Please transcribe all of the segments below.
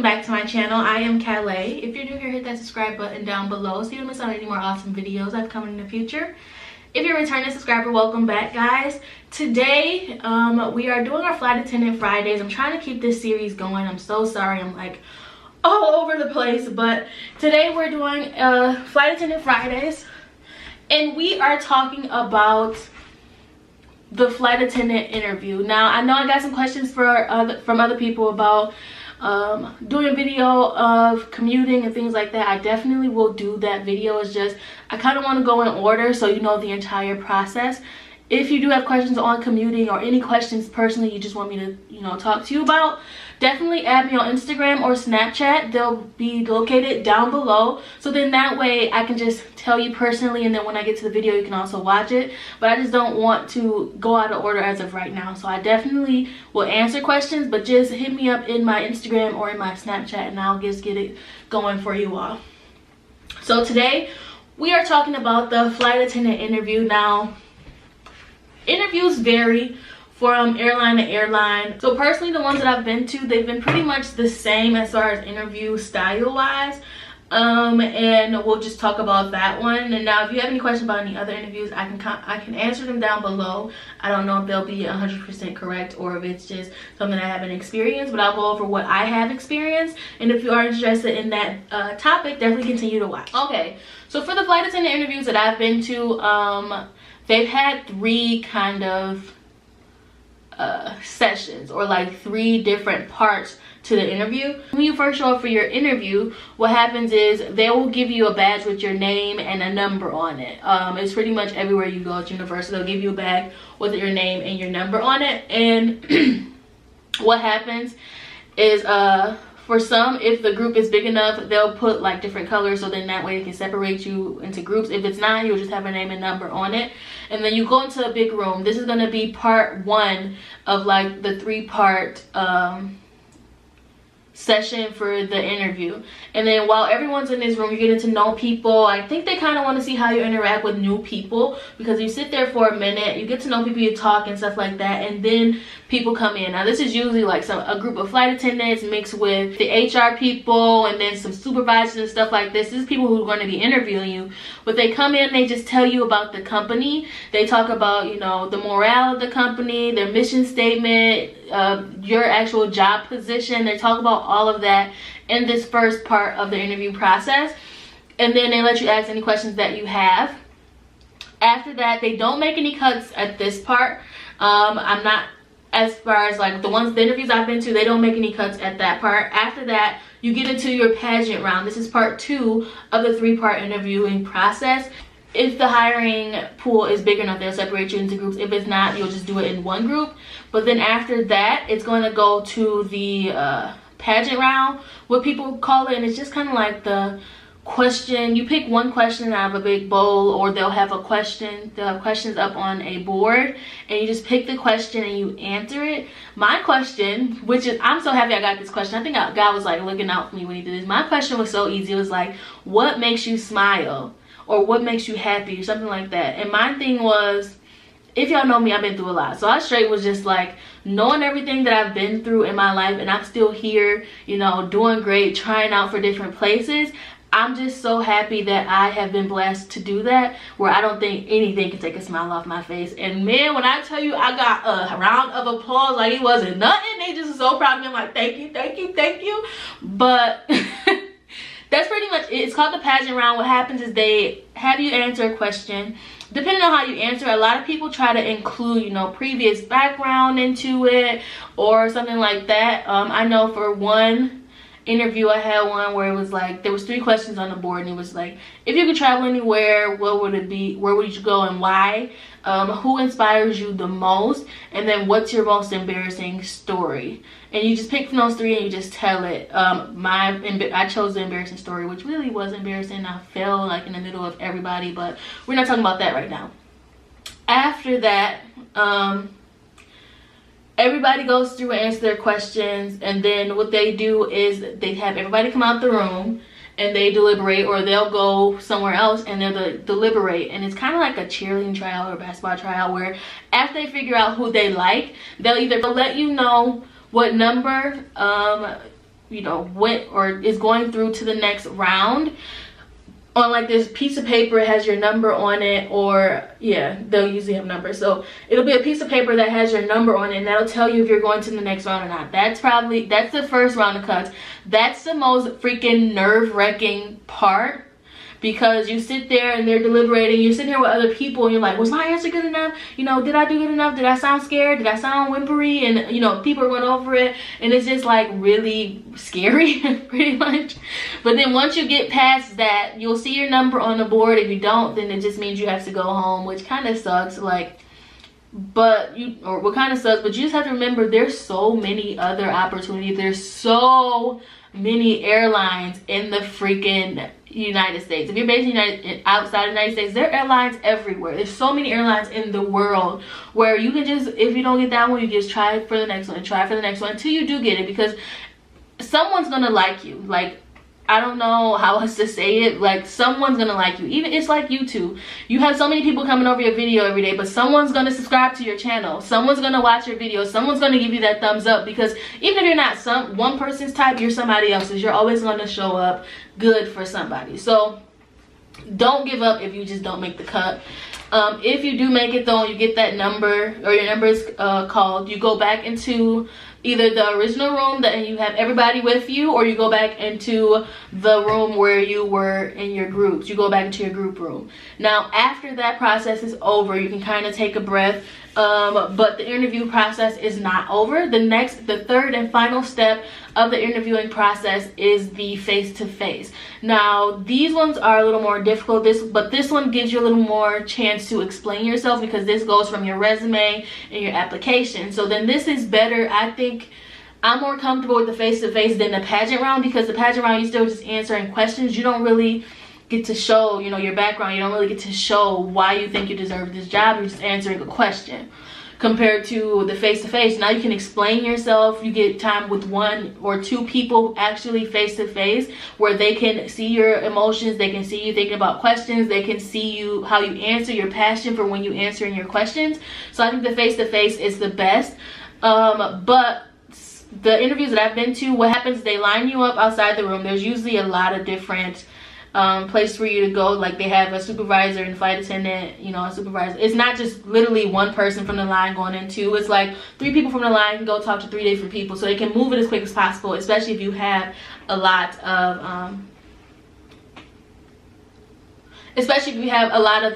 back to my channel. I am Calais. If you're new here, hit that subscribe button down below so you don't miss out on any more awesome videos I've coming in the future. If you're a returning subscriber, welcome back, guys. Today we are doing our Flight Attendant Fridays. I'm trying to keep this series going. I'm so sorry, I'm like all over the place, but today we're doing Flight Attendant Fridays, and we are talking about the flight attendant interview. Now, I know I got some questions from other people about doing a video of commuting and things like that. I definitely will do that video. It's just I kind of want to go in order so you know the entire process. If you do have questions on commuting or any questions personally you just want me to, you know, talk to you about, definitely add me on Instagram or Snapchat. They'll be located down below, so then that way I can just tell you personally, and then when I get to the video you can also watch it. But I just don't want to go out of order as of right now, so I definitely will answer questions, but just hit me up in my Instagram or in my Snapchat and I'll just get it going for you all. So today we are talking about the flight attendant interview. Now, interviews vary from airline to airline. So personally, the ones that I've been to, they've been pretty much the same as far as interview style wise. And we'll just talk about that one. And now if you have any questions about any other interviews, I can answer them down below. I don't know if they'll be 100% correct or if it's just something I haven't experienced, but I'll go over what I have experienced. And if you are interested in that topic, definitely continue to watch. Okay, so for the flight attendant interviews that I've been to, they've had three kind of sessions, or like three different parts to the interview. When you first show up for your interview, what happens is they will give you a badge with your name and a number on it. It's pretty much everywhere you go at university, they'll give you a bag with your name and your number on it. And what happens is for some, if the group is big enough, they'll put like different colors, so then that way they can separate you into groups. If it's not, you'll just have a name and number on it. And then you go into a big room. This is going to be part one of like the three-part session for the interview. And then while everyone's in this room, you're getting to know people. I think they kind of want to see how you interact with new people, because you sit there for a minute, you get to know people, you talk and stuff like that, and then people come in. Now this is usually like a group of flight attendants mixed with the HR people and then some supervisors and stuff like this. This is people who are going to be interviewing you, but they come in, they just tell you about the company. They talk about, you know, the morale of the company, their mission statement, your actual job position. They talk about all of that in this first part of the interview process, and then they let you ask any questions that you have. After that, they don't make any cuts at this part. I'm not, as far as like the interviews I've been to, they don't make any cuts at that part. After that, you get into your pageant round. This is part two of the three-part interviewing process. If the hiring pool is big enough, they'll separate you into groups. If it's not, you'll just do it in one group. But then after that, it's going to go to the pageant round, what people call it, and it's just kind of like the question. You pick one question out of a big bowl, or they'll have a question. They'll have questions up on a board, and you just pick the question and you answer it. My question, which is, I'm so happy I got this question. I think God was like looking out for me when he did this. My question was so easy. It was like, what makes you smile? Or what makes you happy, or something like that. And my thing was, if y'all know me, I've been through a lot. So I straight was just like, knowing everything that I've been through in my life, and I'm still here, you know, doing great, trying out for different places. I'm just so happy that I have been blessed to do that, where I don't think anything can take a smile off my face. And man, when I tell you I got a round of applause like it wasn't nothing, they just so proud of me. I'm like, thank you, thank you, thank you. But that's pretty much it. It's called the pageant round. What happens is they have you answer a question. Depending on how you answer, a lot of people try to include, you know, previous background into it or something like that. I know for one interview, I had one where it was like, there was three questions on the board, and it was like, if you could travel anywhere, what would it be? Where would you go and why? Who inspires you the most? And then what's your most embarrassing story? And you just pick from those three and you just tell it. I chose the embarrassing story, which really was embarrassing. I fell like in the middle of everybody, but we're not talking about that right now. After that, everybody goes through and answer their questions, and then what they do is they have everybody come out the room and they deliberate, or they'll go somewhere else and they'll deliberate. And it's kind of like a cheerleading tryout or basketball tryout, where after they figure out who they like, they'll either let you know what number you know, went or is going through to the next round, on like this piece of paper, it has your number on it, or yeah, they'll usually have numbers. So it'll be a piece of paper that has your number on it, and that'll tell you if you're going to the next round or not. That's the first round of cuts. That's the most freaking nerve-wracking part, because you sit there and they're deliberating. You're sitting here with other people and you're like, was my answer good enough? You know, did I do good enough? Did I sound scared? Did I sound whimpery? And you know, people are going over it, and it's just like really scary pretty much. But then once you get past that, you'll see your number on the board. If you don't, then it just means you have to go home, which kind of sucks. Like, but you, or what kind of sucks, but you just have to remember there's so many other opportunities. There's so many airlines in the freaking United States. If you're based outside the United States, there are airlines everywhere. There's so many airlines in the world where you can just, if you don't get that one, you just try for the next one and try for the next one until you do get it, because someone's gonna like you. Like, I don't know how else to say it, like someone's gonna like you. Even, it's like YouTube. You have so many people coming over your video every day, but someone's gonna subscribe to your channel. Someone's gonna watch your video. Someone's gonna give you that thumbs up, because even if you're not one person's type, you're somebody else's. You're always gonna show up good for somebody. So don't give up if you just don't make the cut. If you do make it though, you get that number, or your number is called, you go back into either the original room that you have everybody with you, or you go back into the room where you were in your groups. You go back into your group room. Now after that process is over, you can kind of take a breath, but the interview process is not over. The third and final step of the interviewing process is the face-to-face. Now these ones are a little more difficult, but this one gives you a little more chance to explain yourself, because this goes from your resume and your application. So then this is better. I think I'm more comfortable with the face-to-face than the pageant round, because the pageant round, you still just answering questions. You don't really get to show, you know, your background. You don't really get to show why you think you deserve this job. You're just answering a question. Compared to the face-to-face, now you can explain yourself. You get time with one or two people actually face-to-face, where they can see your emotions, they can see you thinking about questions, they can see you, how you answer, your passion for when you answering your questions. So I think the face-to-face is the best. But the interviews that I've been to, what happens is they line you up outside the room. There's usually a lot of different place for you to go. Like, they have a supervisor and flight attendant, you know, a supervisor. It's not just literally one person from the line going in two. It's like 3 people from the line can go talk to 3 different people, so they can move it as quick as possible, especially if you have a lot of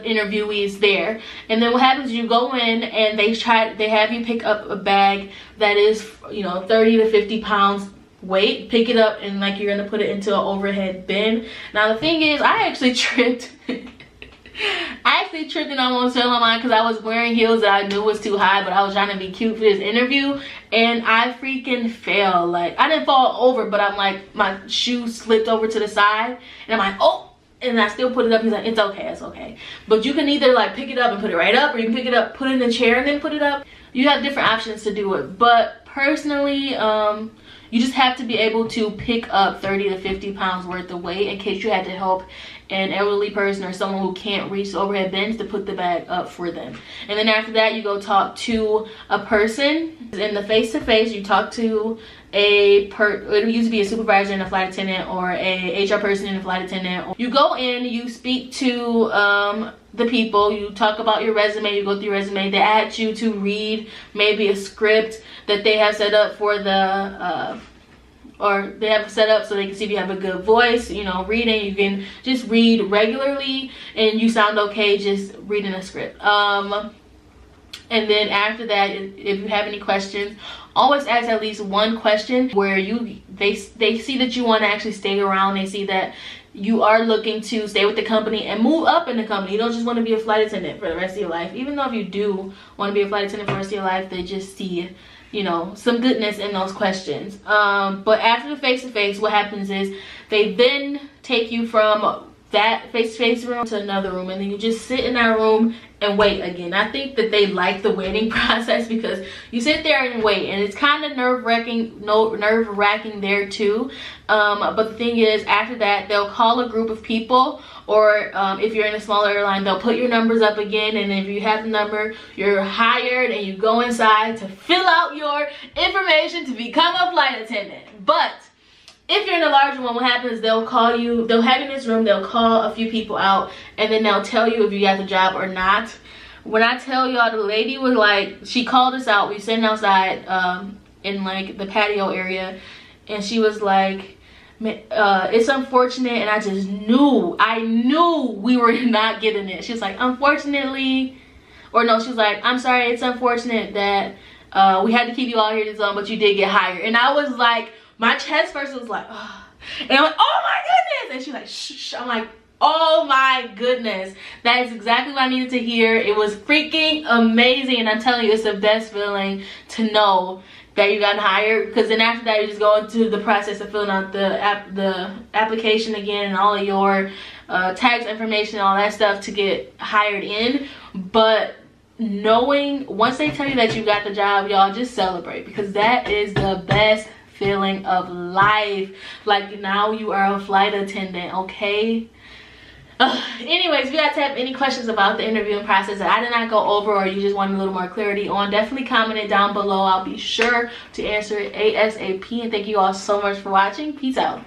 interviewees there. And then what happens is you go in and they have you pick up a bag that is, you know, 30 to 50 pounds weight. Pick it up, and like, you're gonna put it into an overhead bin. Now the thing is, I actually tripped and almost fell on mine, because I was wearing heels that I knew was too high, but I was trying to be cute for this interview, and I freaking fell. Like, I didn't fall over, but I'm like, my shoe slipped over to the side, and I'm like, oh, and I still put it up. He's like, it's okay, it's okay. But you can either like pick it up and put it right up, or you can pick it up, put it in the chair, and then put it up. You have different options to do it. But personally, you just have to be able to pick up 30 to 50 pounds worth of weight, in case you had to help an elderly person or someone who can't reach the overhead bins, to put the bag up for them. And then after that, you go talk to a person. In the face-to-face, you talk to it'll usually be a supervisor and a flight attendant, or a HR person and a flight attendant. You go in, you speak to the people, you talk about your resume, you go through your resume. They ask you to read maybe a script that they have set up for the or they have set up so they can see if you have a good voice. You know, reading, you can just read regularly and you sound okay just reading a script. And then after that, if you have any questions, always ask at least one question where they see that you want to actually stay around. They see that you are looking to stay with the company and move up in the company. You don't just want to be a flight attendant for the rest of your life. Even though if you do want to be a flight attendant for the rest of your life, they just see, you know, some goodness in those questions. But after the face-to-face, what happens is they then take you from that face-to-face room to another room, and then you just sit in that room and wait again. I think that they like the waiting process, because you sit there and wait, and it's kind of nerve-wracking there too. But the thing is, after that, they'll call a group of people, or if you're in a smaller airline, they'll put your numbers up again, and if you have the number, you're hired, and you go inside to fill out your information to become a flight attendant. But if you're in a larger one, what happens, they'll call you, they'll have you in this room, they'll call a few people out, and then they'll tell you if you got the job or not. When I tell y'all, the lady was like, she called us out, we sitting outside in like the patio area, and she was like, it's unfortunate, and I just knew, I knew we were not getting it. She was like, unfortunately, or no, she was like, I'm sorry, it's unfortunate that we had to keep you all here this long, but you did get hired. And I was like, my chest first was like, oh. And I'm like, oh my goodness. And she's like, shh. I'm like, oh my goodness. That is exactly what I needed to hear. It was freaking amazing. And I'm telling you, it's the best feeling to know that you got hired, because then after that you just go into the process of filling out the application again, and all of your tax information, all that stuff to get hired in. But knowing, once they tell you that you got the job, y'all just celebrate, because that is the best feeling of life. Like, now you are a flight attendant, okay? Anyways, if you guys have any questions about the interviewing process that I did not go over, or you just want a little more clarity on, definitely comment it down below. I'll be sure to answer it ASAP. And thank you all so much for watching. Peace out.